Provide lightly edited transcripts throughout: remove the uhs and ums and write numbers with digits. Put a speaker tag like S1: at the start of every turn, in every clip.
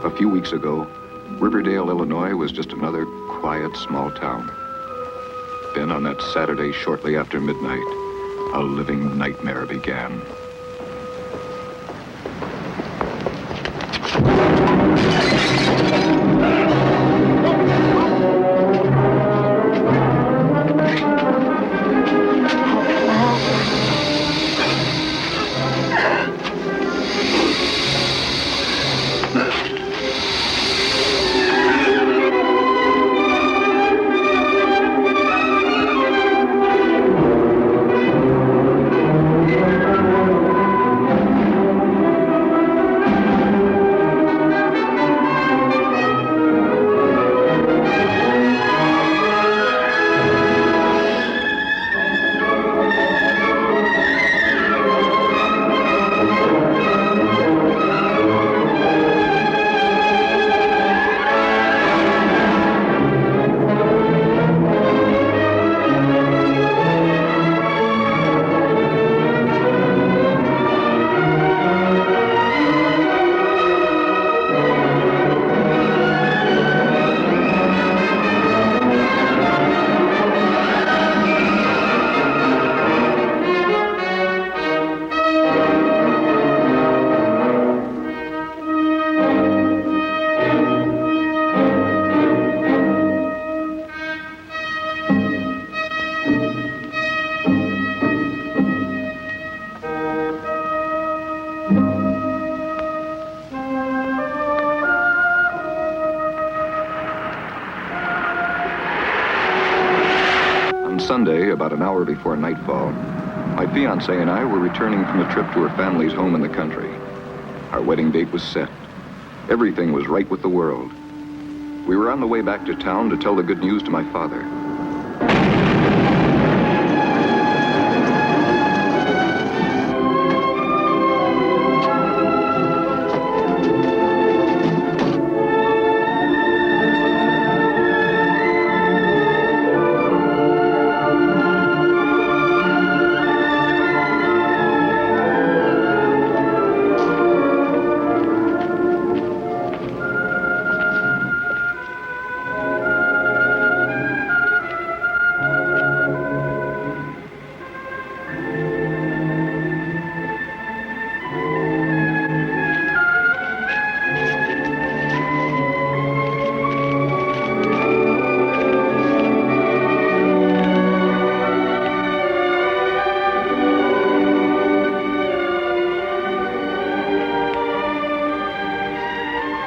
S1: A few weeks ago, Riverdale, Illinois was just another quiet, small town. Then on that Saturday shortly after midnight, a living nightmare began. Sunday, about an hour before nightfall, my fiancée and I were returning from a trip to her family's home in the country. Our wedding date was set. Everything was right with the world. We were on the way back to town to tell the good news to my father.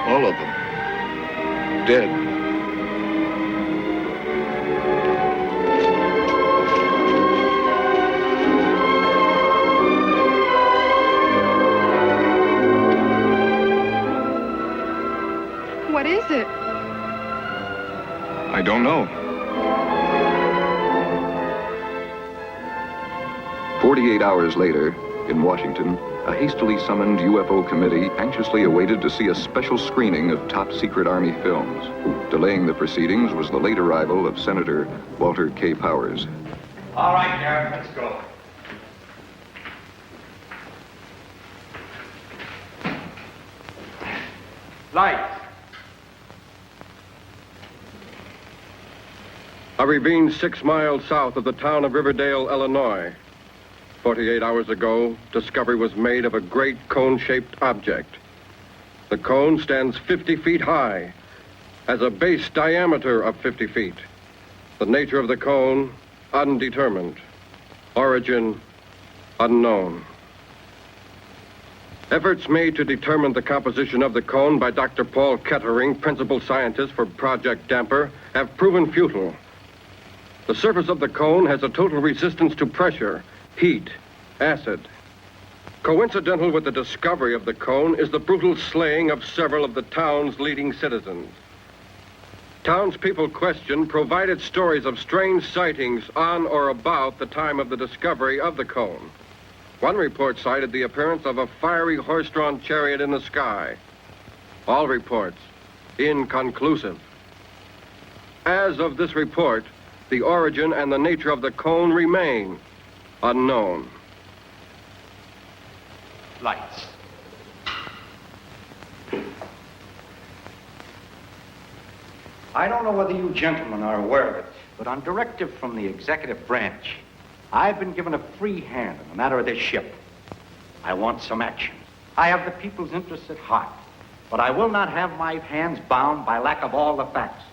S1: All of them. Dead.
S2: What is it?
S1: I don't know. 48 hours later, in Washington, a hastily summoned UFO committee anxiously awaited to see a special screening of top-secret Army films. Delaying the proceedings was the late arrival of Senator Walter K. Powers.
S3: All right, Garrett, let's go. Lights.
S4: A ravine 6 miles south of the town of Riverdale, Illinois. 48 hours ago, discovery was made of a great cone-shaped object. The cone stands 50 feet high, has a base diameter of 50 feet. The nature of the cone, undetermined. Origin, unknown. Efforts made to determine the composition of the cone by Dr. Paul Kettering, principal scientist for Project Damper, have proven futile. The surface of the cone has a total resistance to pressure, heat, acid. Coincidental with the discovery of the cone is the brutal slaying of several of the town's leading citizens. Townspeople questioned provided stories of strange sightings on or about the time of the discovery of the cone. One report cited the appearance of a fiery horse-drawn chariot in the sky. All reports inconclusive. As of this report, the origin and the nature of the cone remain unknown.
S3: Lights.
S5: I don't know whether you gentlemen are aware of it, but on directive from the executive branch, I've been given a free hand in the matter of this ship. I want some action. I have the people's interests at heart, but I will not have my hands bound by lack of all the facts.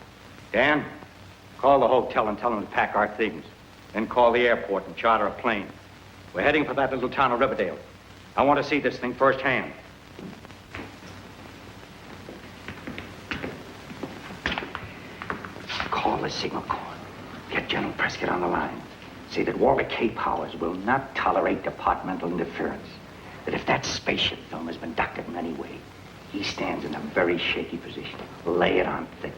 S5: Dan, call the hotel and tell them to pack our things. Then call the airport and charter a plane. We're heading for that little town of Riverdale. I want to see this thing firsthand. Call the signal corps. Get General Prescott on the line. Say that Walter K. Powers will not tolerate departmental interference. That if that spaceship film has been doctored in any way, he stands in a very shaky position. Lay it on thick.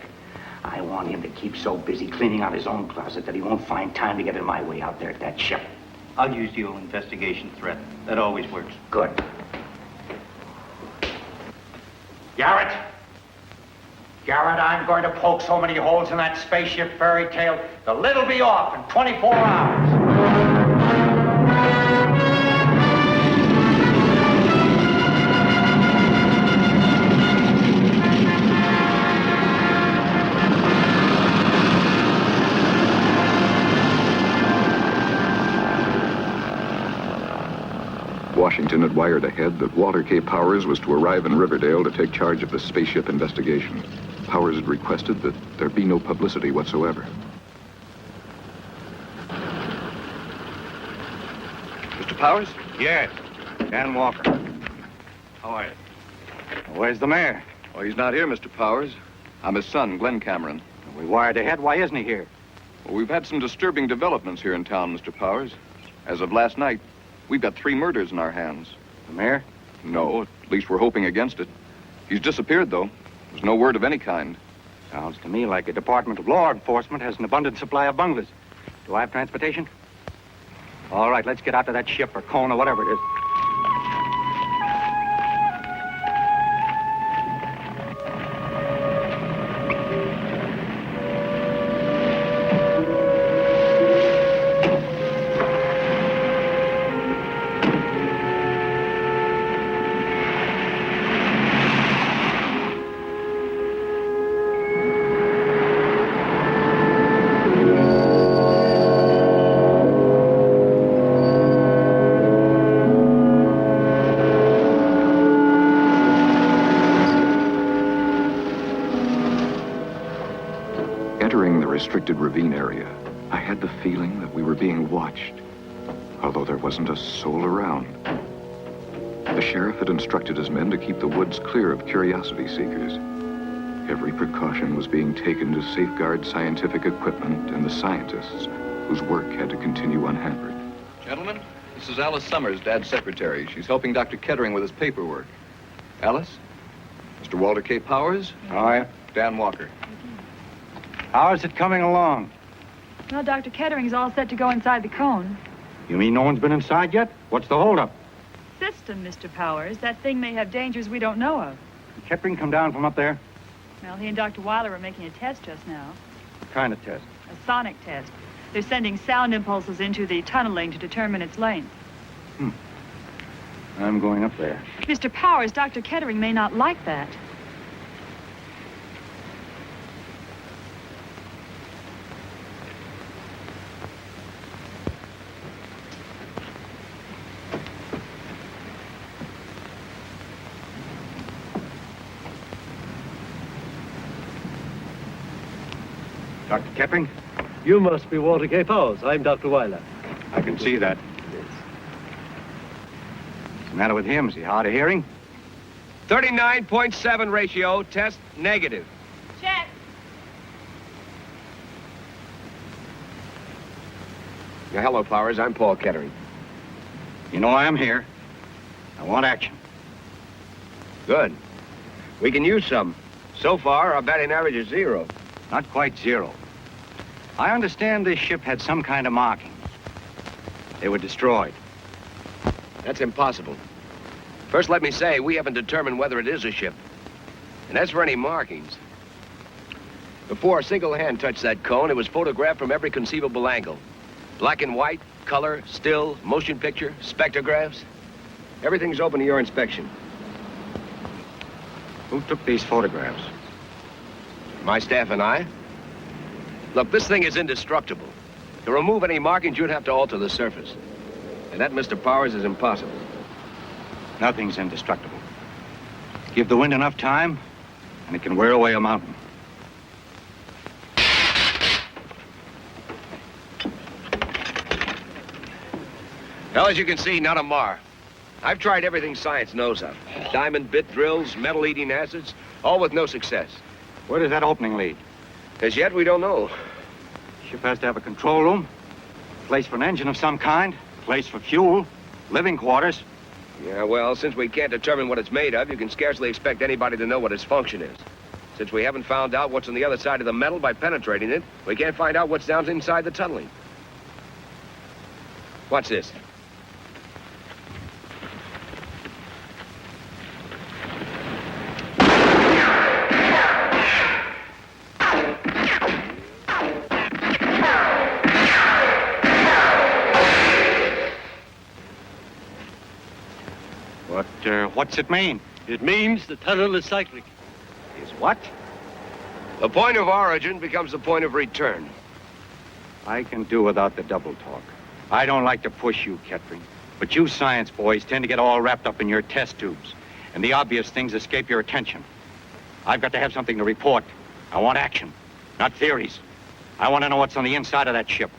S5: I want him to keep so busy cleaning out his own closet that he won't find time to get in my way out there at that ship.
S6: I'll use the old investigation threat. That always works.
S5: Good. Garrett! Garrett, I'm going to poke so many holes in that spaceship fairy tale, the lid'll be off in 24 hours.
S1: Washington had wired ahead that Walter K. Powers was to arrive in Riverdale to take charge of the spaceship investigation. Powers had requested that there be no publicity whatsoever.
S5: Mr. Powers? Yes. Dan Walker. How are you? Where's the mayor?
S1: Oh, he's not here, Mr. Powers. I'm his son, Glenn Cameron.
S5: We wired ahead. Why isn't he here?
S1: Well, we've had some disturbing developments here in town, Mr. Powers. As of last night, we've got 3 murders in our hands.
S5: The mayor?
S1: No, at least we're hoping against it. He's disappeared, though. There's no word of any kind.
S5: Sounds to me like the Department of Law Enforcement has an abundant supply of bunglers. Do I have transportation? All right, let's get out to that ship or cone or whatever it is.
S1: Entering the restricted ravine area, I had the feeling that we were being watched, although there wasn't a soul around. The sheriff had instructed his men to keep the woods clear of curiosity seekers. Every precaution was being taken to safeguard scientific equipment and the scientists whose work had to continue unhampered. Gentlemen, this is Alice Summers, Dad's secretary. She's helping Dr. Kettering with his paperwork. Alice? Mr. Walter K. Powers?
S5: All right.
S1: Dan Walker.
S5: How's it coming along?
S2: Well, Dr. Kettering's all set to go inside the cone.
S5: You mean no one's been inside yet? What's the holdup?
S2: System, Mr. Powers. That thing may have dangers we don't know of.
S5: Did Kettering come down from up there?
S2: Well, he and Dr. Weiler were making a test just now.
S5: What kind of test?
S2: A sonic test. They're sending sound impulses into the tunneling to determine its length.
S5: I'm going up there.
S2: Mr. Powers, Dr. Kettering may not like that.
S5: Dr. Kettering?
S7: You must be Walter K. Powers. I'm Dr. Weiler.
S5: I can see that. What's the matter with him? Is he hard of hearing?
S3: 39.7 ratio, test negative.
S2: Check.
S3: Yeah, hello, Powers. I'm Paul Kettering.
S5: You know I'm here. I want action.
S3: Good. We can use some. So far, our batting average is 0.
S5: Not quite 0. I understand this ship had some kind of markings. They were destroyed.
S3: That's impossible. First, let me say, we haven't determined whether it is a ship. And as for any markings, before a single hand touched that cone, it was photographed from every conceivable angle. Black and white, color, still, motion picture, spectrographs. Everything's open to your inspection.
S5: Who took these photographs?
S3: My staff and I? Look, this thing is indestructible. To remove any markings, you'd have to alter the surface. And that, Mr. Powers, is impossible.
S5: Nothing's indestructible. Give the wind enough time, and it can wear away a mountain.
S3: Well, as you can see, not a mar. I've tried everything science knows of. Diamond bit drills, metal-eating acids, all with no success.
S5: Where does that opening lead?
S3: As yet, we don't know.
S5: Ship has to have a control room, place for an engine of some kind, place for fuel, living quarters.
S3: Yeah, well, since we can't determine what it's made of, you can scarcely expect anybody to know what its function is. Since we haven't found out what's on the other side of the metal by penetrating it, we can't find out what's down inside the tunneling. Watch this.
S5: What's it mean?
S7: It means the tunnel is cyclic.
S5: Is what?
S3: The point of origin becomes the point of return.
S5: I can do without the double talk. I don't like to push you, Kettering, but you science boys tend to get all wrapped up in your test tubes, and the obvious things escape your attention. I've got to have something to report. I want action, not theories. I want to know what's on the inside of that ship.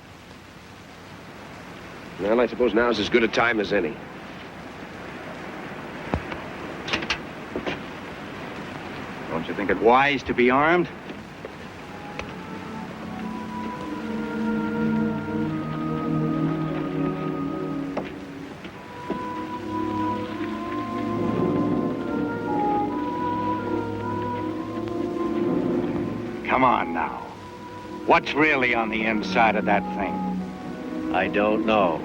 S3: Well, I suppose now's as good a time as any.
S5: Don't you think it wise to be armed? Come on now. What's really on the inside of that thing?
S7: I don't know.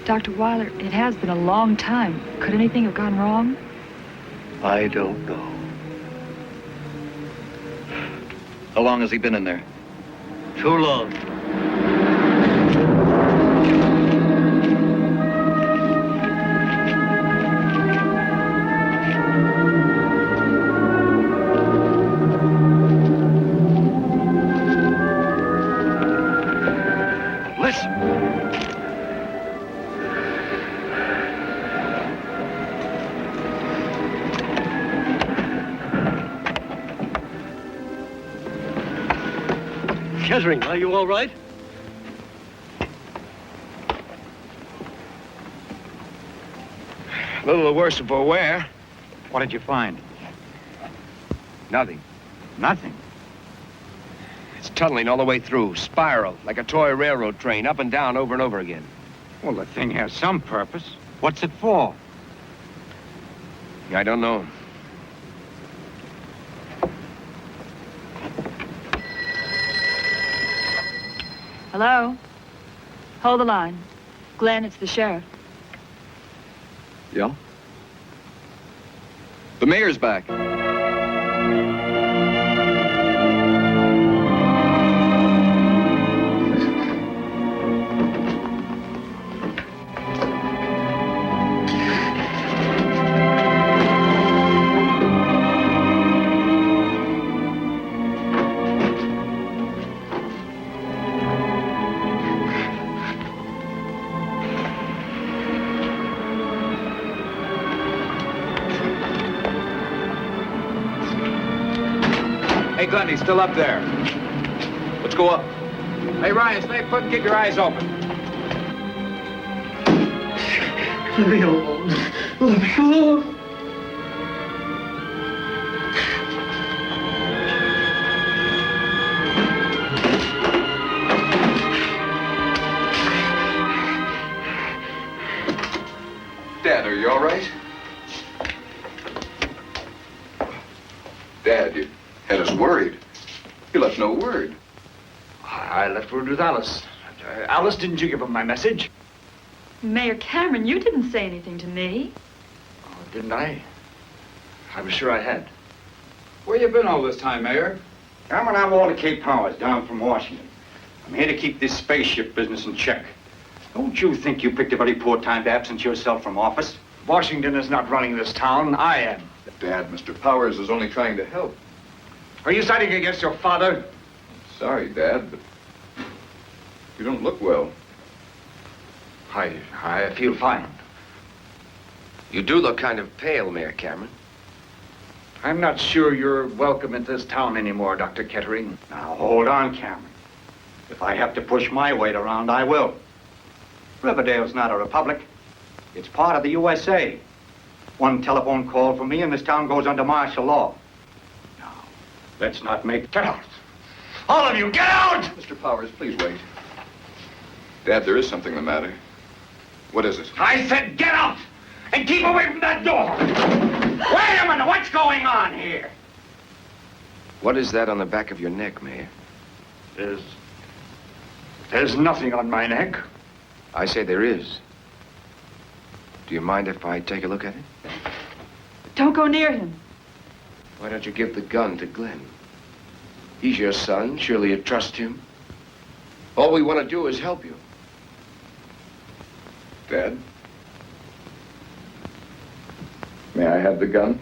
S2: Dr. Weiler, it has been a long time. Could anything have gone wrong?
S8: I don't know. How long has he been in there?
S7: Too long. Kettering, are you all right?
S3: A little the worse for wear.
S5: What did you find?
S3: Nothing.
S5: Nothing.
S3: It's tunneling all the way through, spiral, like a toy railroad train, up and down over and over again.
S5: Well, the thing has some purpose. What's it for?
S3: I don't know.
S2: Hello? Hold the line. Glenn, it's the sheriff.
S1: Yeah? The mayor's back.
S3: Hey, Glenn, he's still up there. Let's go up. Hey, Ryan, stay put and keep your eyes open.
S9: Let me alone. Let me alone.
S1: You left no word.
S10: I left word with Alice. Alice, didn't you give him my message?
S2: Mayor Cameron, you didn't say anything to me.
S10: Oh, didn't I? I was sure I had.
S11: Where you been all this time, Mayor?
S5: Cameron, I'm Walter K. Powers, down from Washington. I'm here to keep this spaceship business in check. Don't you think you picked a very poor time to absent yourself from office?
S10: Washington is not running this town. I am.
S1: Dad, Mr. Powers is only trying to help.
S10: Are you siding against your father?
S1: Sorry, Dad, but you don't look well.
S10: I feel fine.
S3: You do look kind of pale, Mayor Cameron.
S10: I'm not sure you're welcome at this town anymore, Dr. Kettering.
S5: Now, hold on, Cameron. If I have to push my weight around, I will. Riverdale's not a republic. It's part of the USA. One telephone call from me and this town goes under martial law. Now, let's not make...
S10: Get out! All of you, get out!
S1: Mr. Powers, please wait. Dad, there is something the matter. What is it?
S10: I said get out! And keep away from that door!
S5: Wait a minute, what's going on here?
S3: What is that on the back of your neck, Mayor?
S10: There's nothing on my neck.
S3: I say there is. Do you mind if I take a look at it?
S2: Don't go near him.
S3: Why don't you give the gun to Glenn? He's your son. Surely you trust him. All we want to do is help you.
S1: Dad? May I have the gun?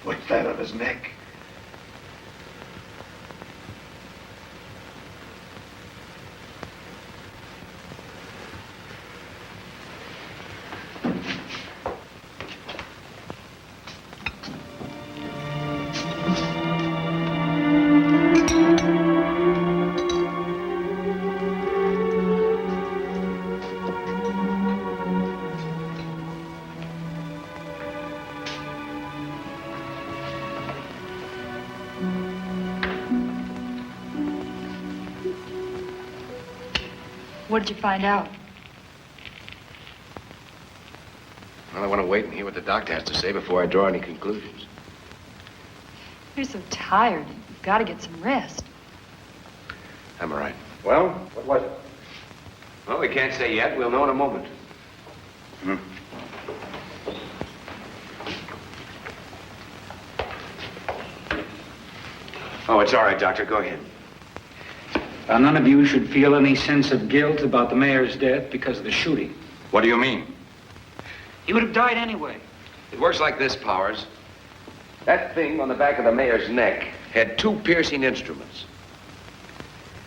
S3: What's that on his neck?
S2: What did you find out?
S3: Well, I want to wait and hear what the doctor has to say before I draw any conclusions.
S2: You're so tired. You've got to get some rest.
S3: I'm all right.
S5: Well, what was it?
S3: Well, we can't say yet. We'll know in a moment. Oh, it's all right, Doctor. Go ahead.
S5: None of you should feel any sense of guilt about the mayor's death because of the shooting. What do you mean? He would have died anyway.
S3: It works like this, Powers. That thing on the back of the mayor's neck had two piercing instruments.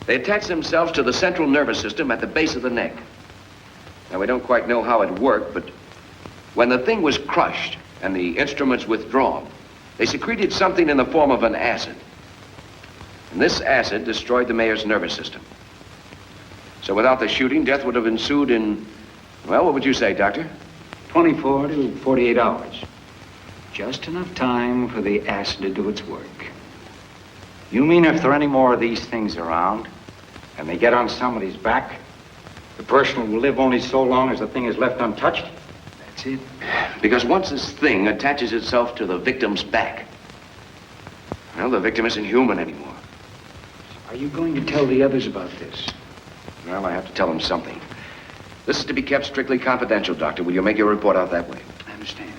S3: They attached themselves to the central nervous system at the base of the neck. Now, we don't quite know how it worked, but when the thing was crushed and the instruments withdrawn, they secreted something in the form of an acid. And this acid destroyed the mayor's nervous system. So without the shooting, death would have ensued in, well, what would you say, Doctor?
S5: 24 to 48 hours. Just enough time for the acid to do its work. You mean if there are any more of these things around, and they get on somebody's back, the person will live only so long as the thing is left untouched? That's it.
S3: Because once this thing attaches itself to the victim's back, well, the victim isn't human anymore.
S5: Are you going to tell the others about this?
S3: Well, I have to tell them something. This is to be kept strictly confidential, Doctor. Will you make your report out that way?
S5: I understand.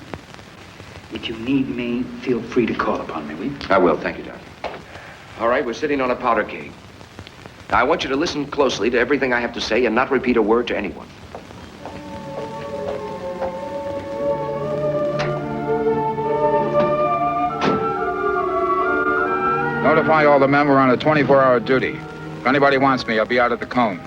S5: If you need me, feel free to call upon me, will you?
S3: I will. Thank you, Doctor. All right, we're sitting on a powder keg. Now, I want you to listen closely to everything I have to say and not repeat a word to anyone.
S11: Notify all the men we're on a 24-hour duty. If anybody wants me, I'll be out at the cone.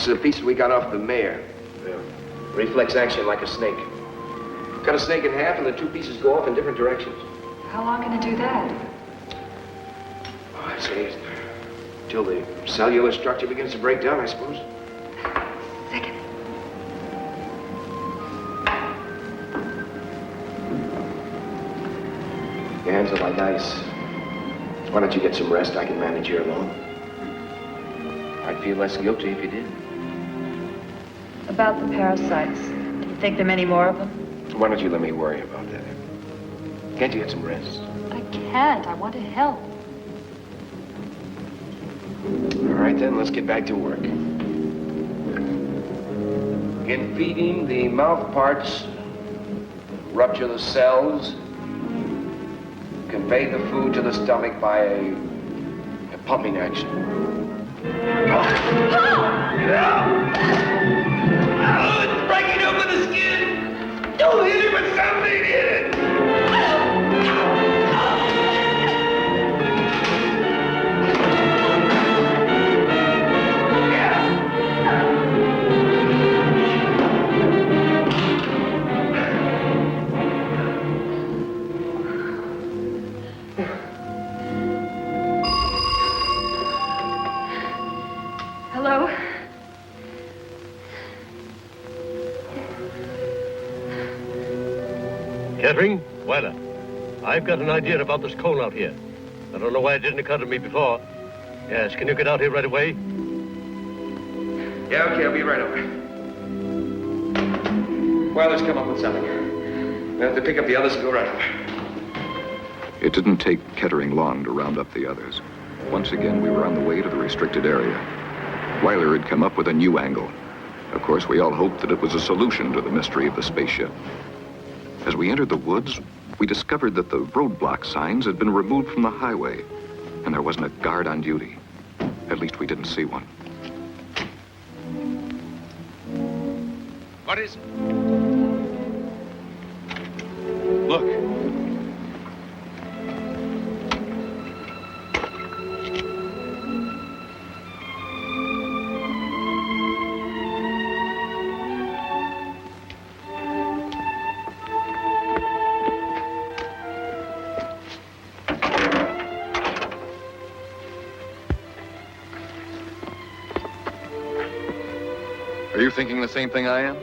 S3: are the pieces we got off the mare. Reflex action like a snake. Cut a snake in half and the two pieces go off in different directions.
S2: How long can it do that?
S3: Oh, I'd say till the cellular structure begins to break down, I suppose.
S2: Second.
S3: Your hands are like ice. Why don't you get some rest? I can manage here alone. I'd feel less guilty if you did.
S2: About the parasites. Do you think there are many more of them?
S3: Why don't you let me worry about that? Can't you get some rest?
S2: I can't. I want to help.
S3: All right, then, let's get back to work. In feeding, the mouth parts rupture the cells, convey the food to the stomach by a pumping action.
S12: It's breaking open the skin! Don't hit it, but something hit it!
S2: Hello?
S7: Kettering, Weiler, I've got an idea about this cone out here. I don't know why it didn't occur to me before. Yes, can you get out here right away?
S3: Yeah, okay, I'll be right over. Well, let's come up with something. We'll have to pick up the others and go right over.
S1: It didn't take Kettering long to round up the others. Once again, we were on the way to the restricted area. Weiler had come up with a new angle. Of course, we all hoped that it was a solution to the mystery of the spaceship. As we entered the woods, we discovered that the roadblock signs had been removed from the highway, and there wasn't a guard on duty. At least we didn't see one.
S3: What is it?
S7: Look.
S1: Are you thinking the same thing I am?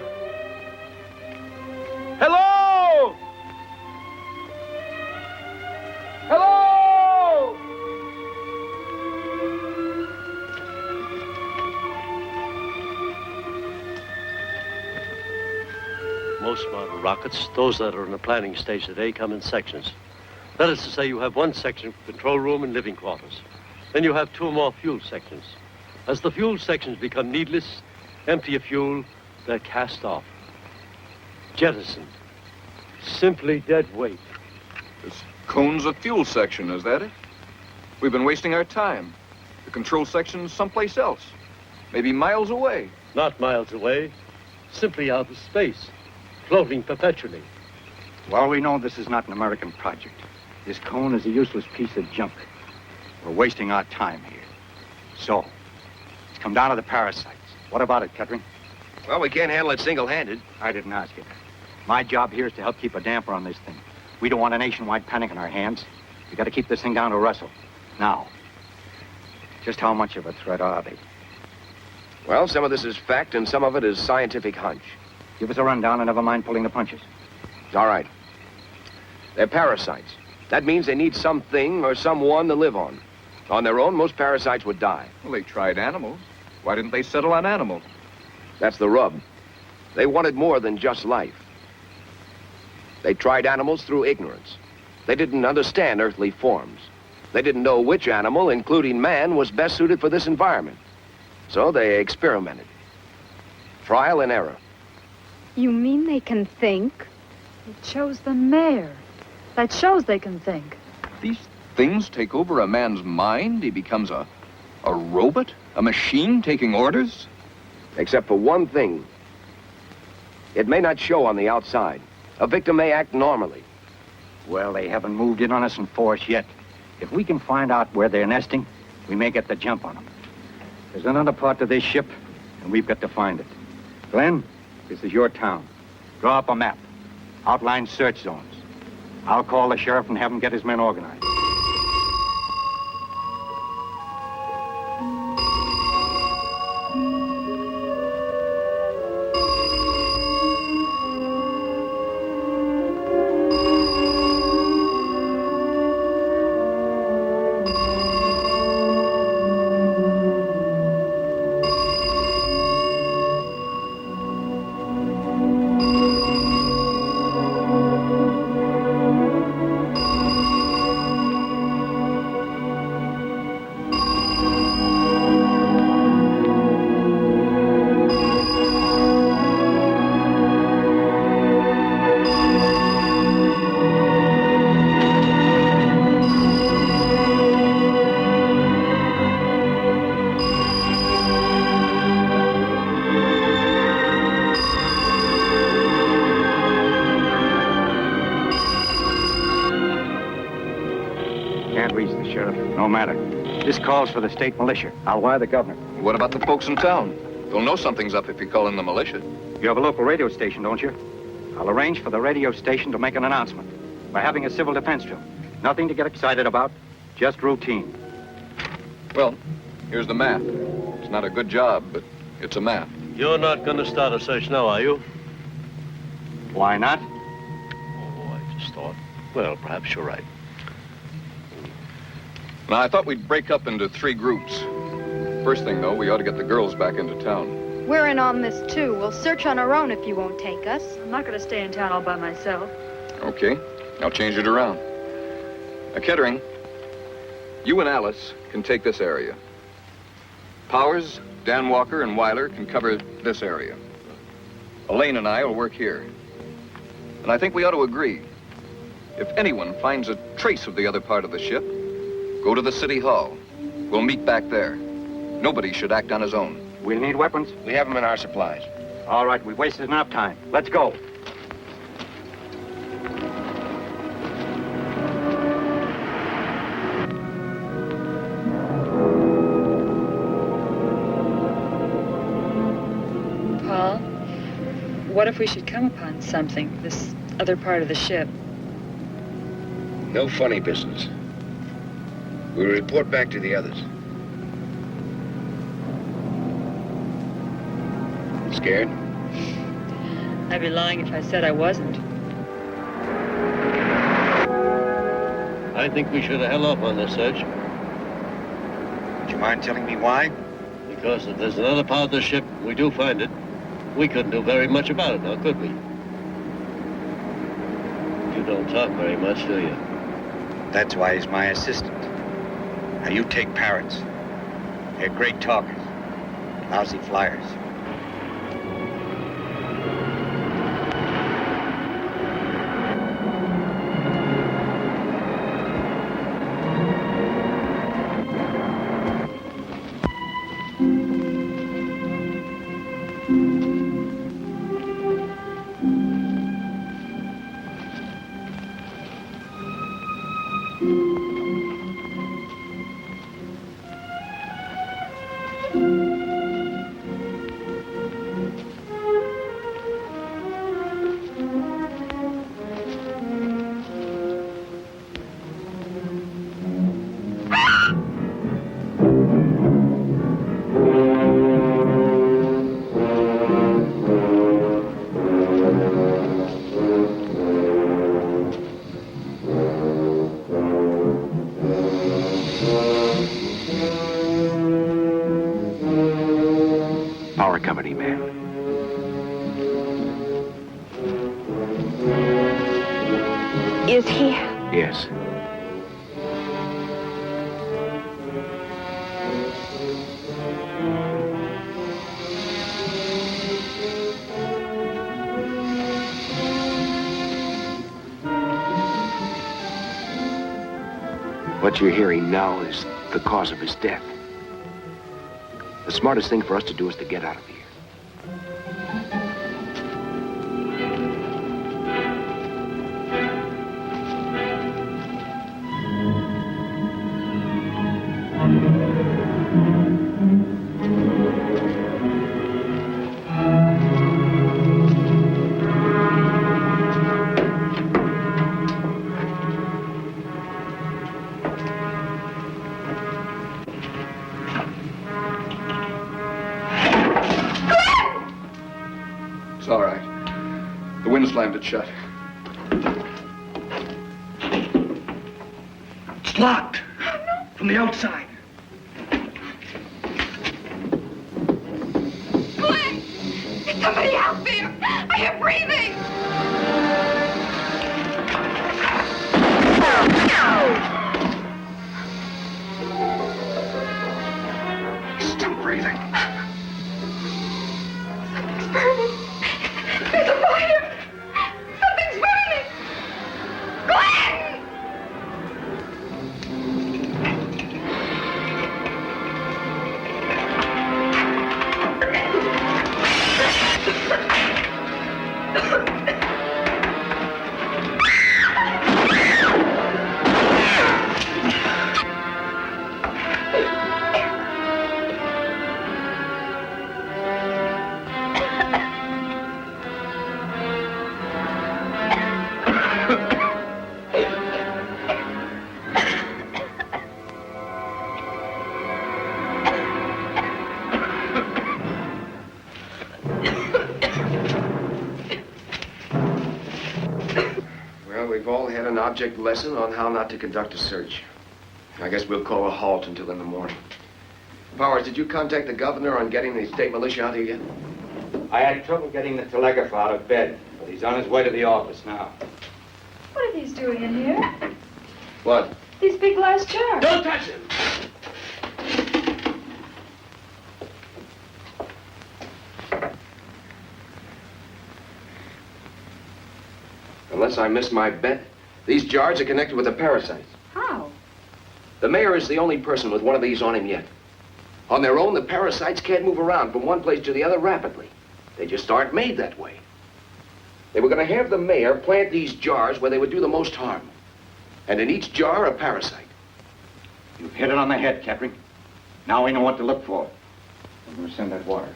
S12: Hello! Hello!
S7: Most model rockets, those that are in the planning stage today, come in sections. That is to say, you have one section for control room and living quarters. Then you have two more fuel sections. As the fuel sections become needless, empty of fuel, they're cast off. Jettisoned. Simply dead weight.
S1: This cone's a fuel section, is that it? We've been wasting our time. The control section's someplace else. Maybe miles away.
S7: Not miles away. Simply out of space. Floating perpetually.
S5: Well, we know this is not an American project. This cone is a useless piece of junk. We're wasting our time here. So, it's come down to the parasites. What about it, Kettering?
S3: Well, we can't handle it single-handed.
S5: I didn't ask you. My job here is to help keep a damper on this thing. We don't want a nationwide panic in our hands. We got to keep this thing down to Russell. Now, just how much of a threat are they?
S3: Well, some of this is fact and some of it is scientific hunch.
S5: Give us a rundown and never mind pulling the punches.
S3: All right. They're parasites. That means they need something or someone to live on. On their own, most parasites would die.
S1: Well, they tried animals. Why didn't they settle on animals?
S3: That's the rub. They wanted more than just life. They tried animals through ignorance. They didn't understand earthly forms. They didn't know which animal, including man, was best suited for this environment. So they experimented. Trial and error.
S13: You mean they can think?
S2: They chose the mayor. That shows they can think.
S1: These things take over a man's mind. He becomes a robot? A machine taking orders?
S3: Except for one thing. It may not show on the outside. A victim may act normally.
S5: Well, they haven't moved in on us in force yet. If we can find out where they're nesting, we may get the jump on them. There's another part to this ship, and we've got to find it. Glenn, this is your town. Draw up a map. Outline search zones. I'll call the sheriff and have him get his men organized. No matter. This calls for the state militia. I'll wire the governor.
S1: What about the folks in town? They'll know something's up if you call in the militia.
S5: You have a local radio station, don't you? I'll arrange for the radio station to make an announcement. We're having a civil defense drill. Nothing to get excited about, just routine.
S1: Well, here's the map. It's not a good job, but it's a map.
S7: You're not going to start a search now, are you?
S5: Why not?
S7: Oh, I just thought. Well, perhaps you're right.
S1: Now, I thought we'd break up into 3 groups. First thing, though, we ought to get the girls back into town.
S13: We're in on this, too. We'll search on our own if you won't take us.
S2: I'm not going to stay in town all by myself.
S1: Okay, I'll change it around. Now, Kettering, you and Alice can take this area. Powers, Dan Walker, and Weiler can cover this area. Elaine and I will work here. And I think we ought to agree. If anyone finds a trace of the other part of the ship, go to the city hall. We'll meet back there. Nobody should act on his own.
S5: We'll need weapons.
S3: We have them in our supplies.
S5: All right, we've wasted enough time. Let's go.
S2: Paul, what if we should come upon something, this other part of the ship?
S3: No funny business. We'll report back to the others. Scared?
S2: I'd be lying if I said I wasn't.
S7: I think we should have held off on this search.
S3: Would you mind telling me why?
S7: Because if there's another part of the ship, we do find it, we couldn't do very much about it now, could we? You don't talk very much, do you?
S3: That's why he's my assistant. Now, you take parrots. They're great talkers, lousy flyers.
S5: Power company man.
S13: Is he?
S5: Yes.
S14: What you're hearing now is the cause of his death. The smartest thing for us to do is to get out of here. slammed it shut.
S9: It's locked. From the outside.
S12: Glenn! Somebody help me! I am breathing!
S9: Still breathing.
S12: Something's burning. There's a fire! Something's burning! Glenn!
S14: Well, we've all had an object lesson on how not to conduct a search. I guess we'll call a halt until in the morning. Powers, did you contact the governor on getting the state militia out here yet?
S5: I had trouble getting the telegraph out of bed, but he's on his way to the office now.
S2: What are these doing in here?
S14: What?
S2: These big glass jars.
S14: Don't touch him! Unless I missed my bet, these jars are connected with the parasites.
S2: How?
S14: The mayor is the only person with one of these on him yet. On their own, the parasites can't move around from one place to the other rapidly. They just aren't made that way. They were going to have the mayor plant these jars where they would do the most harm. And in each jar, a parasite.
S5: You've hit it on the head, Kettering. Now we know what to look for. I'm going to send that water.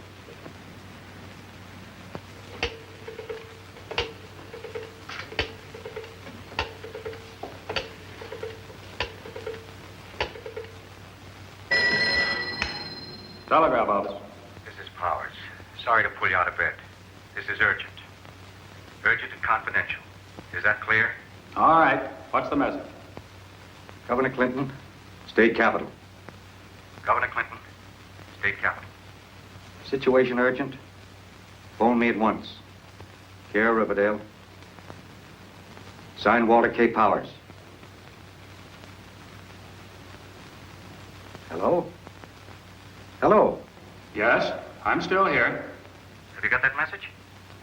S5: Telegraph office.
S6: This is Powers. Sorry to pull you out of bed. This is urgent. Urgent and confidential. Is that clear?
S5: All right. What's the message? Governor Clinton, State Capitol.
S6: Governor Clinton, State Capitol.
S5: Situation urgent. Phone me at once. Care Riverdale. Signed Walter K. Powers. Hello? Hello?
S15: Yes, I'm still here.
S6: Have you got that message?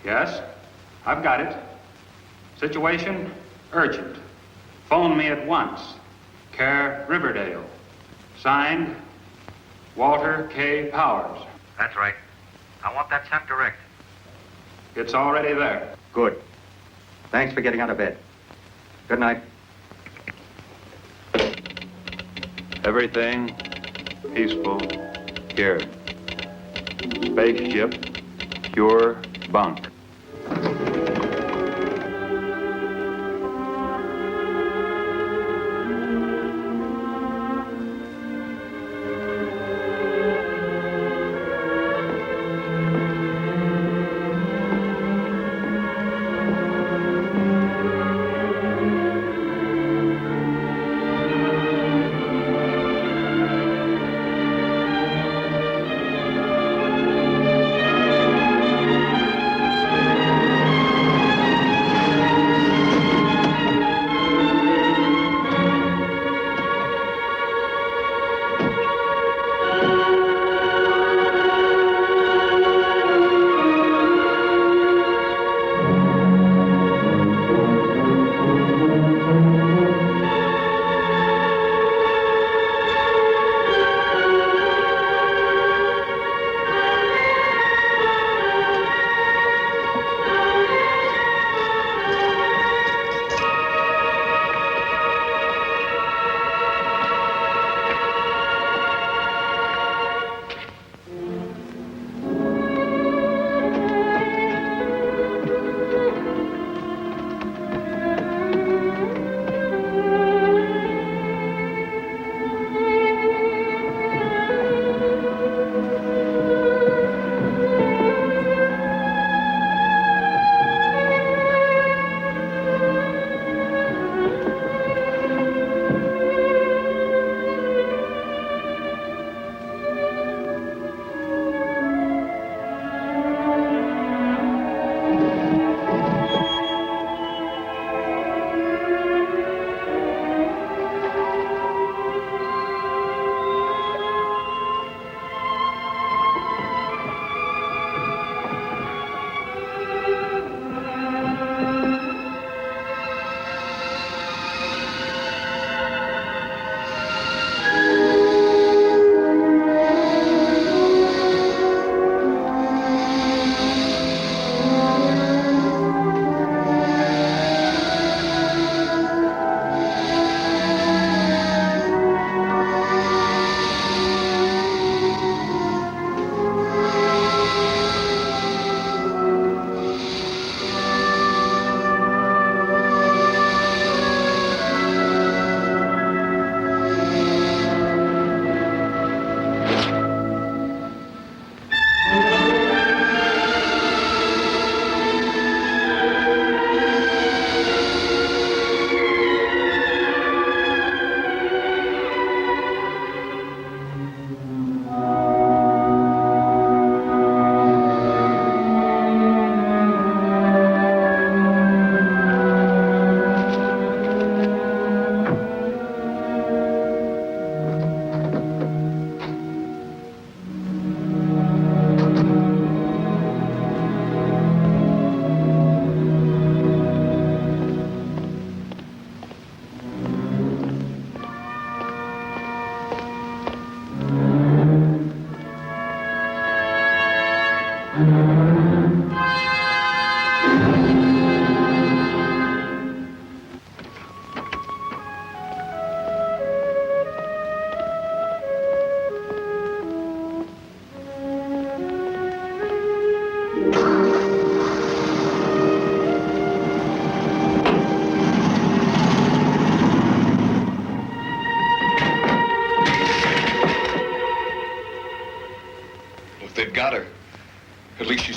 S15: Yes, I've got it. Situation urgent. Phone me at once. Care Riverdale. Signed, Walter K. Powers.
S6: That's right. I want that sent direct.
S15: It's already there.
S5: Good. Thanks for getting out of bed. Good night.
S15: Everything peaceful here. Spaceship, pure bunk.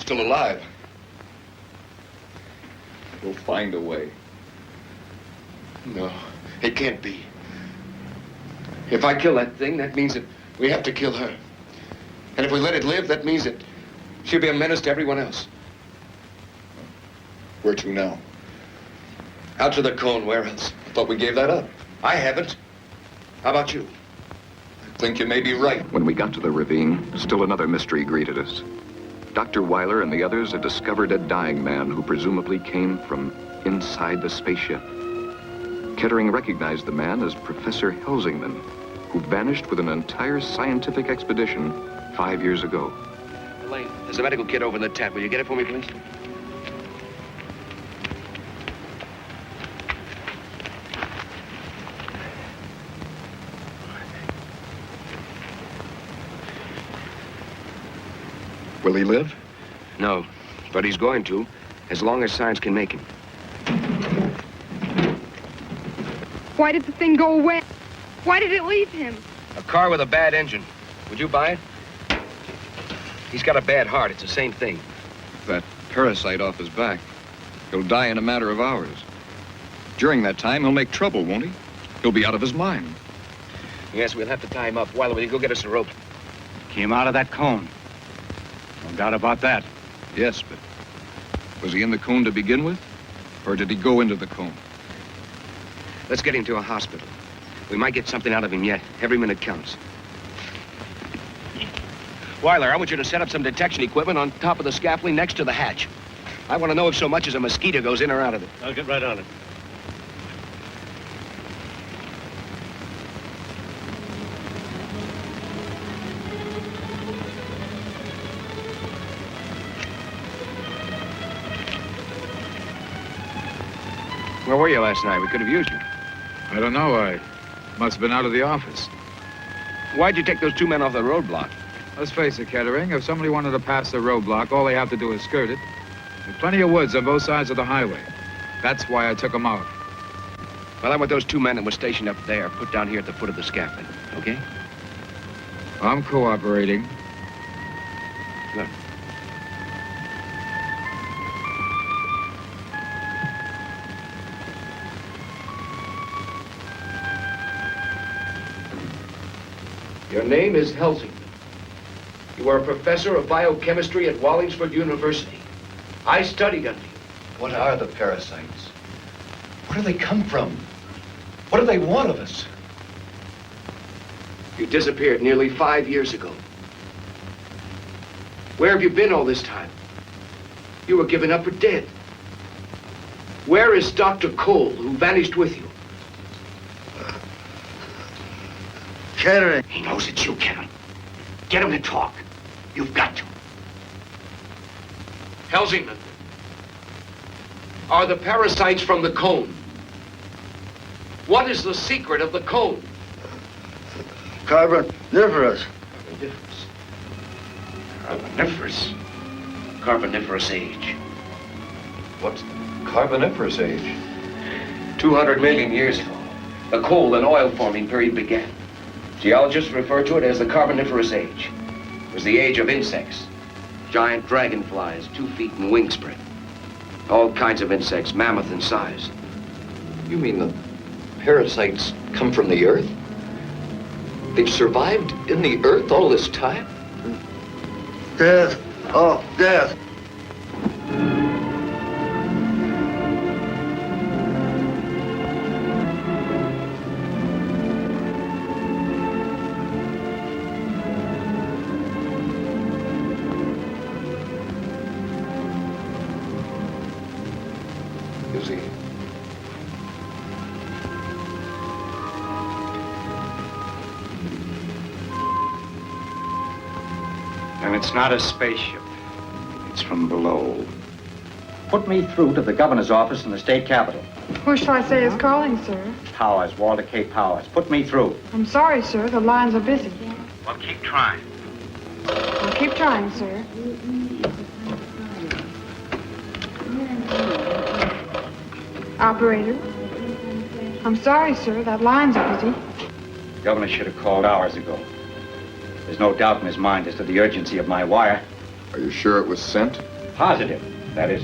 S1: still alive. We'll find a way.
S14: No, it can't be. If I kill that thing, that means that we have to kill her. And if we let it live, that means that she'll be a menace to everyone else.
S1: Where to now?
S14: Out to the cone, where else?
S1: I thought we gave that up.
S14: I haven't. How about you?
S1: I think you may be right. When we got to the ravine, still another mystery greeted us. Dr. Weiler and the others had discovered a dying man who presumably came from inside the spaceship. Kettering recognized the man as Professor Helsingman, who vanished with an entire scientific expedition 5 years ago.
S14: Elaine, there's a medical kit over in the tent. Will you get it for me, please?
S1: Will he live?
S14: No, but he's going to, as long as science can make him.
S13: Why did the thing go away? Why did it leave him?
S14: A car with a bad engine. Would you buy it? He's got a bad heart. It's the same thing.
S1: That parasite off his back. He'll die in a matter of hours. During that time, he'll make trouble, won't he? He'll be out of his mind.
S14: Yes, we'll have to tie him up. Weiler, will you go get us a rope?
S5: Came out of that cone. No doubt about that.
S1: Yes, but was he in the cone to begin with? Or did he go into the cone?
S14: Let's get him to a hospital. We might get something out of him yet. Every minute counts. Weiler, I want you to set up some detection equipment on top of the scaffolding next to the hatch. I want to know if so much as a mosquito goes in or out of it.
S7: I'll get right on it.
S14: Where were you last night? We could have used you.
S11: I don't know. I must have been out of the office.
S14: Why'd you take those two men off the roadblock?
S11: Let's face it, Kettering. If somebody wanted to pass the roadblock, all they have to do is skirt it. There's plenty of woods on both sides of the highway. That's why I took them off.
S14: Well, I want those two men that were stationed up there put down here at the foot of the scaffolding, okay?
S11: I'm cooperating.
S14: Good. Your name is Helsingman. You are a professor of biochemistry at Wallingford University. I studied under you.
S8: What are the parasites? Where do they come from? What do they want of us?
S14: You disappeared nearly 5 years ago. Where have you been all this time? You were given up for dead. Where is Dr. Cole, who vanished with you?
S5: Kettering. He knows it's you, Kettering. Get him to talk. You've got to.
S14: Helsingman, are the parasites from the cone? What is the secret of the cone?
S5: Carboniferous.
S14: Carboniferous? Carboniferous age.
S8: What's the Carboniferous age?
S14: 200 million years ago, the coal and oil forming period began. Geologists refer to it as the Carboniferous age. It was the age of insects. Giant dragonflies, 2 feet in wingspread. All kinds of insects, mammoth in size.
S8: You mean the parasites come from the Earth? They've survived in the Earth all this time?
S5: Death. Oh, death.
S1: Is he?
S5: And it's not a spaceship. It's from below. Put me through to the governor's office in the state capitol.
S16: Who shall I say is calling, sir?
S5: Powers, Walter K. Powers. Put me through.
S16: I'm sorry, sir. The lines are busy.
S6: Well, keep trying.
S16: I'll keep trying, sir. Operator. I'm sorry, sir. That lines are busy.
S5: The governor should have called hours ago. There's no doubt in his mind as to the urgency of my wire.
S1: Are you sure it was sent?
S5: Positive, that is.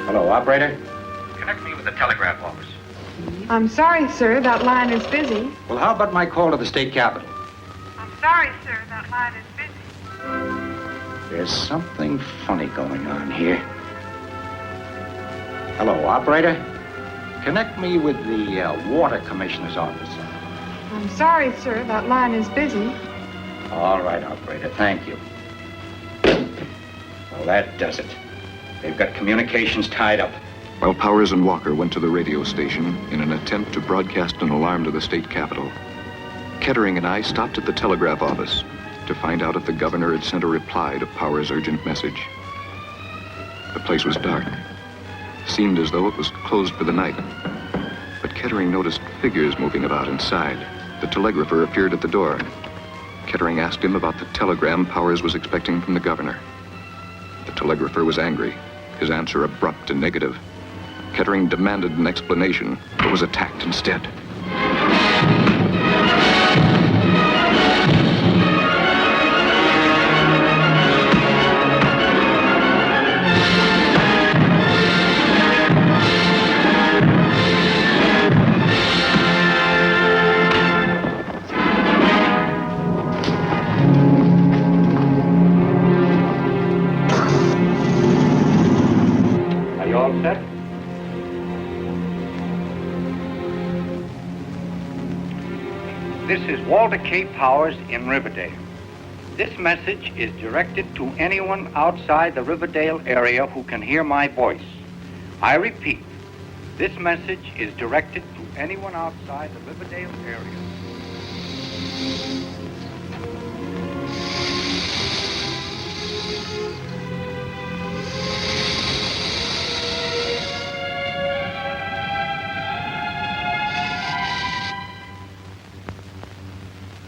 S5: Hello, operator?
S6: Connect me with the telegraph office.
S16: I'm sorry, sir, that line is busy.
S5: Well, how about my call to the state capitol?
S16: I'm sorry, sir, that line is busy.
S5: There's something funny going on here. Hello, operator? Connect me with the water commissioner's office.
S16: I'm sorry, sir, that line is busy.
S5: All right, operator, thank you. Well, that does it. They've got communications tied up.
S1: While Powers and Walker went to the radio station in an attempt to broadcast an alarm to the state capitol, Kettering and I stopped at the telegraph office to find out if the governor had sent a reply to Powers' urgent message. The place was dark. Seemed as though it was closed for the night. But Kettering noticed figures moving about inside. The telegrapher appeared at the door. Kettering asked him about the telegram Powers was expecting from the governor. The telegrapher was angry, his answer abrupt and negative. Kettering demanded an explanation, but was attacked instead.
S5: Are you all set? This is Walter K. Powers in Riverdale. This message is directed to anyone outside the Riverdale area who can hear my voice. I repeat, this message is directed to anyone outside the Riverdale area.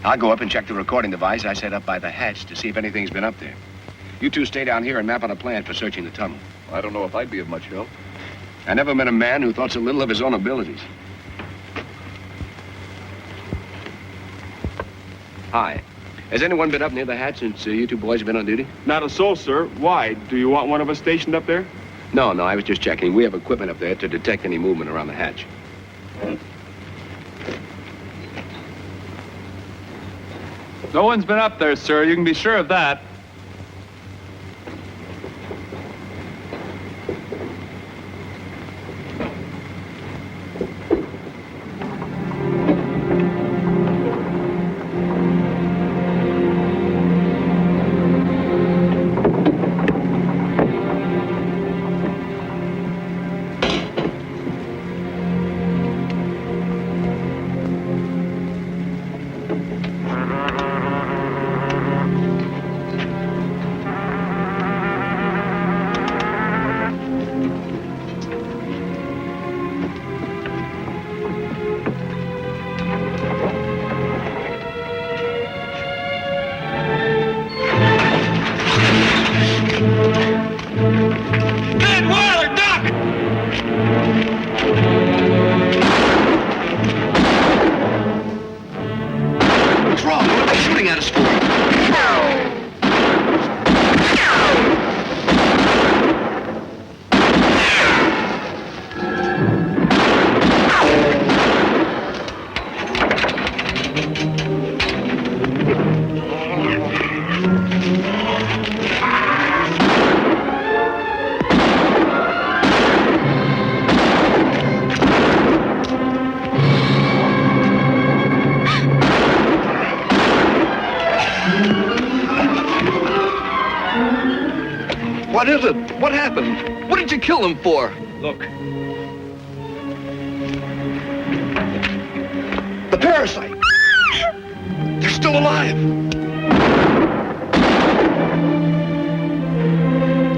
S3: I'll go up and check the recording device I set up by the hatch to see if anything's been up there. You two stay down here and map out a plan for searching the tunnel.
S1: I don't know if I'd be of much help.
S3: I never met a man who thought so little of his own abilities. Hi. Has anyone been up near the hatch since you two boys have been on duty?
S15: Not a soul, sir. Why? Do you want one of us stationed up there?
S3: No, I was just checking. We have equipment up there to detect any movement around the hatch.
S15: No one's been up there, sir. You can be sure of that.
S8: What's wrong? What are they shooting at us for? What is it? What happened? What did you kill them for?
S15: Look.
S8: The parasite. They're still alive.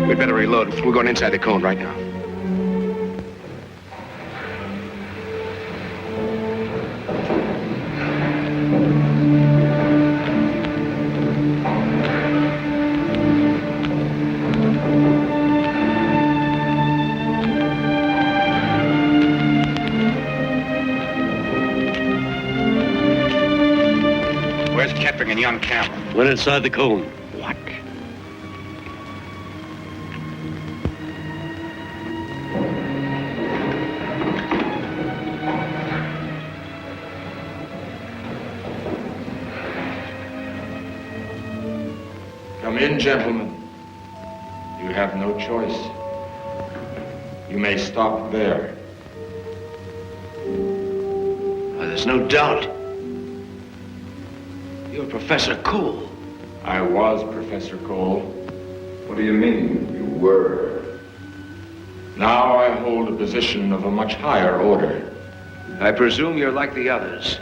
S3: We'd better reload. We're going inside the cone right now.
S5: young Cameron.
S7: Went inside the cone.
S5: What?
S17: Come in, gentlemen. You have no choice. You may stop there.
S14: Well, there's no doubt. You're Professor Cole.
S17: I was Professor Cole.
S1: What do you mean, you were?
S17: Now I hold a position of a much higher order.
S14: I presume you're like the others.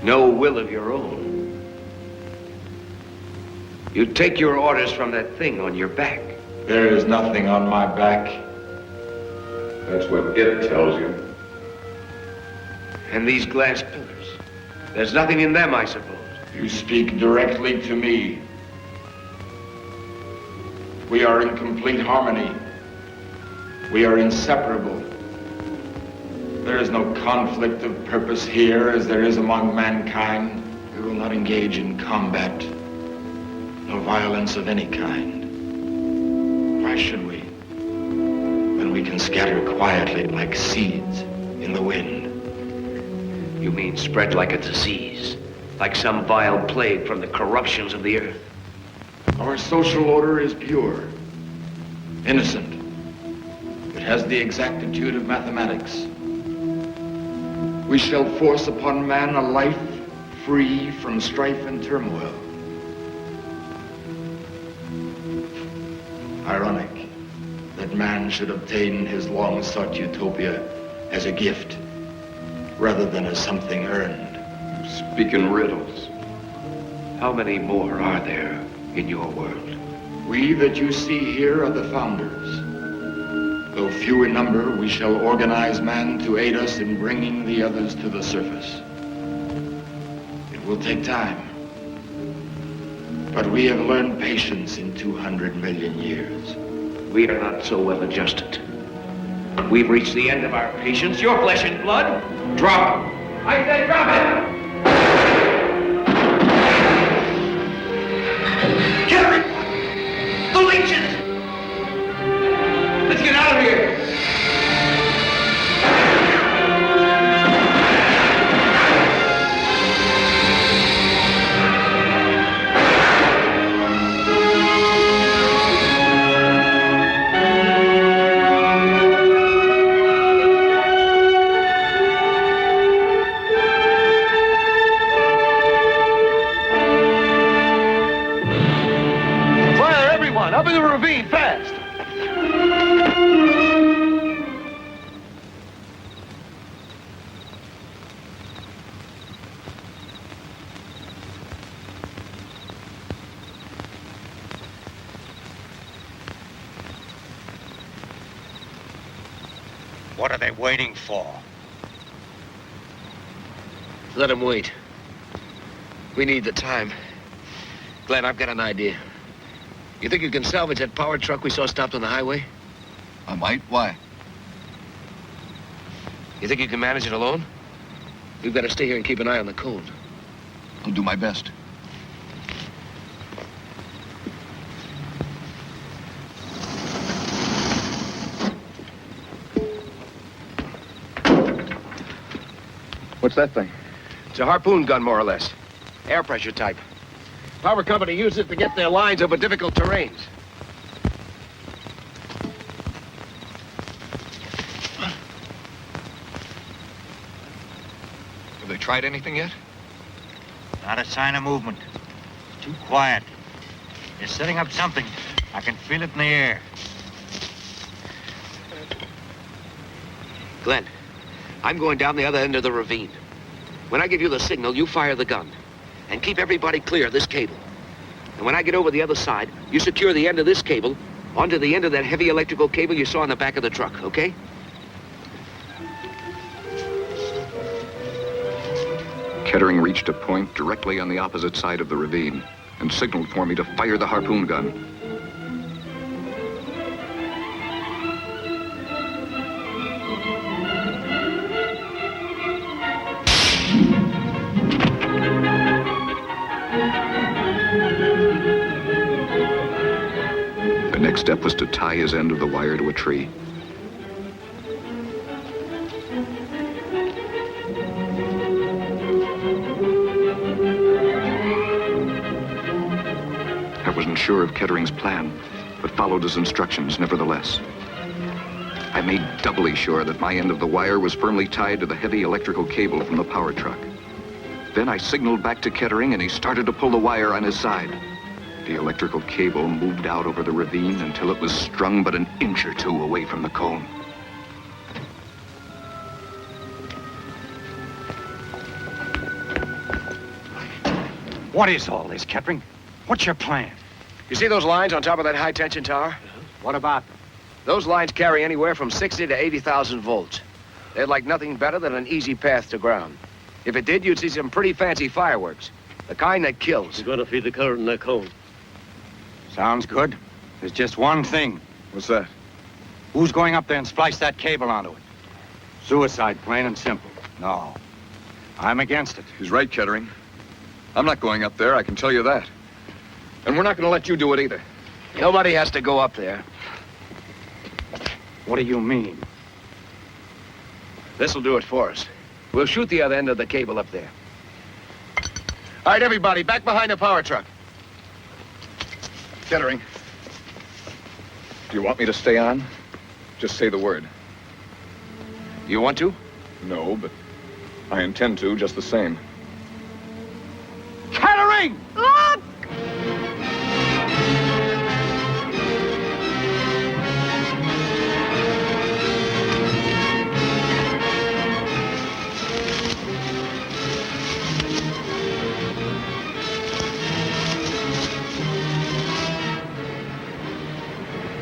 S14: No will of your own. You take your orders from that thing on your back.
S17: There is nothing on my back.
S1: That's what it tells you.
S14: And these glass pillars. There's nothing in them, I suppose.
S17: You speak directly to me. We are in complete harmony. We are inseparable. There is no conflict of purpose here as there is among mankind. We will not engage in combat, no violence of any kind. Why should we? When we can scatter quietly like seeds in the wind.
S14: You mean spread like a disease, like some vile plague from the corruptions of the earth?
S17: Our social order is pure, innocent. It has the exactitude of mathematics. We shall force upon man a life free from strife and turmoil. Ironic that man should obtain his long-sought utopia as a gift, rather than as something earned.
S1: You speak in riddles.
S14: How many more are there in your world?
S17: We that you see here are the founders. Though few in number, we shall organize man to aid us in bringing the others to the surface. It will take time. But we have learned patience in 200 million years.
S14: We are not so well adjusted. We've reached the end of our patience. Your flesh and blood. Drop it. I said drop it! Kill everyone! The leeches! Let's get out of here!
S3: Up in the ravine, fast!
S5: What are they waiting for?
S14: Let them wait. We need the time. Glenn, I've got an idea. You think you can salvage that power truck we saw stopped on the highway?
S8: I might. Why?
S14: You think you can manage it alone? We've got to stay here and keep an eye on the cone.
S8: I'll do my best.
S1: What's that thing?
S14: It's a harpoon gun, more or less. Air pressure type. Power company used it to get their lines over difficult terrains.
S8: Have they tried anything yet?
S5: Not a sign of movement. It's too quiet. They're setting up something. I can feel it in the air.
S14: Glenn, I'm going down the other end of the ravine. When I give you the signal, you fire the gun. And keep everybody clear of this cable. And when I get over the other side, you secure the end of this cable onto the end of that heavy electrical cable you saw in the back of the truck, okay?
S1: Kettering reached a point directly on the opposite side of the ravine and signaled for me to fire the harpoon gun. next step was to tie his end of the wire to a tree. I wasn't sure of Kettering's plan, but followed his instructions nevertheless. I made doubly sure that my end of the wire was firmly tied to the heavy electrical cable from the power truck. Then I signaled back to Kettering, and he started to pull the wire on his side. The electrical cable moved out over the ravine until it was strung but an inch or two away from the cone.
S5: What is all this, Kettering? What's your plan?
S3: You see those lines on top of that high-tension tower?
S5: What about them?
S3: Those lines carry anywhere from 60 to 80,000 volts. They'd like nothing better than an easy path to ground. If it did, you'd see some pretty fancy fireworks. The kind that kills.
S7: You're going to feed the current in that cone.
S5: Sounds good. There's just one thing.
S15: What's that?
S5: Who's going up there and splice that cable onto it? Suicide, plain and simple. No. I'm against it.
S15: He's right, Kettering. I'm not going up there, I can tell you that. And we're not going to let you do it either.
S3: Nobody has to go up there.
S5: What do you mean?
S3: This'll do it for us. We'll shoot the other end of the cable up there. All right, everybody, back behind the power truck.
S15: Kettering, do you want me to stay on? Just say the word.
S3: You want to?
S15: No, but I intend to just the same.
S5: Kettering!
S13: Look!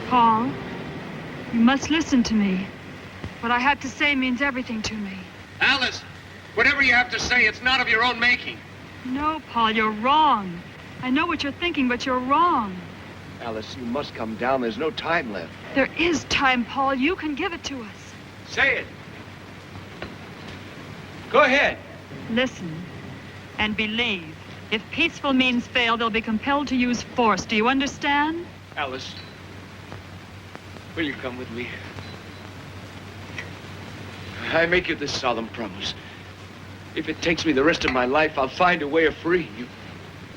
S2: Paul, you must listen to me. What I have to say means everything to me.
S3: Alice, whatever you have to say, it's not of your own making.
S2: No, Paul, you're wrong. I know what you're thinking, but you're wrong.
S3: Alice, you must come down. There's no time left.
S2: There is time, Paul. You can give it to us.
S3: Say it. Go ahead.
S2: Listen and believe. If peaceful means fail, they'll be compelled to use force. Do you understand?
S3: Alice, will you come with me? I make you this solemn promise. If it takes me the rest of my life, I'll find a way of freeing you.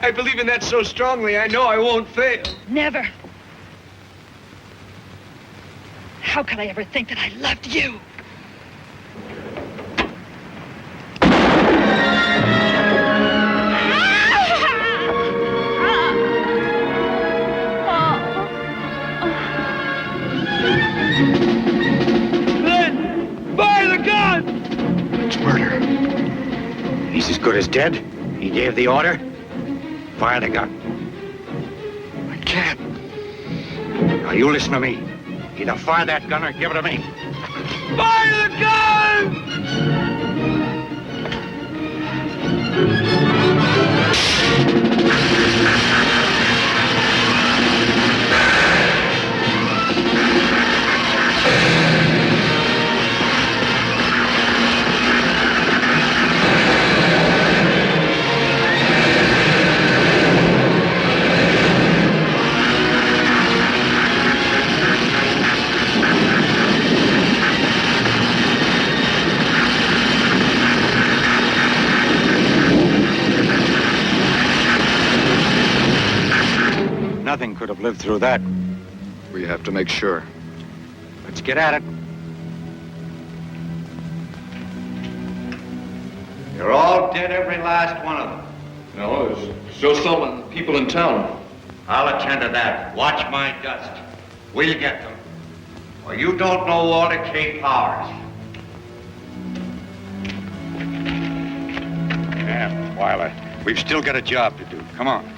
S3: I believe in that so strongly, I know I won't fail.
S2: Never. How could I ever think that I loved you?
S12: Glenn, fire the gun!
S5: It's murder. He's as good as dead. He gave the order. Fire the gun. I can't. Now you listen to me. Either fire that gun or give it to me.
S12: Fire the gun!
S5: Nothing could have lived through that.
S15: We have to make sure.
S5: Let's get at it. You're all dead, every last one of them.
S15: No, there's still some people in town.
S5: I'll attend to that. Watch my dust. We'll get them. Or you don't know Walter K. Powers. Yeah, Weiler. We've still got a job to do. Come on.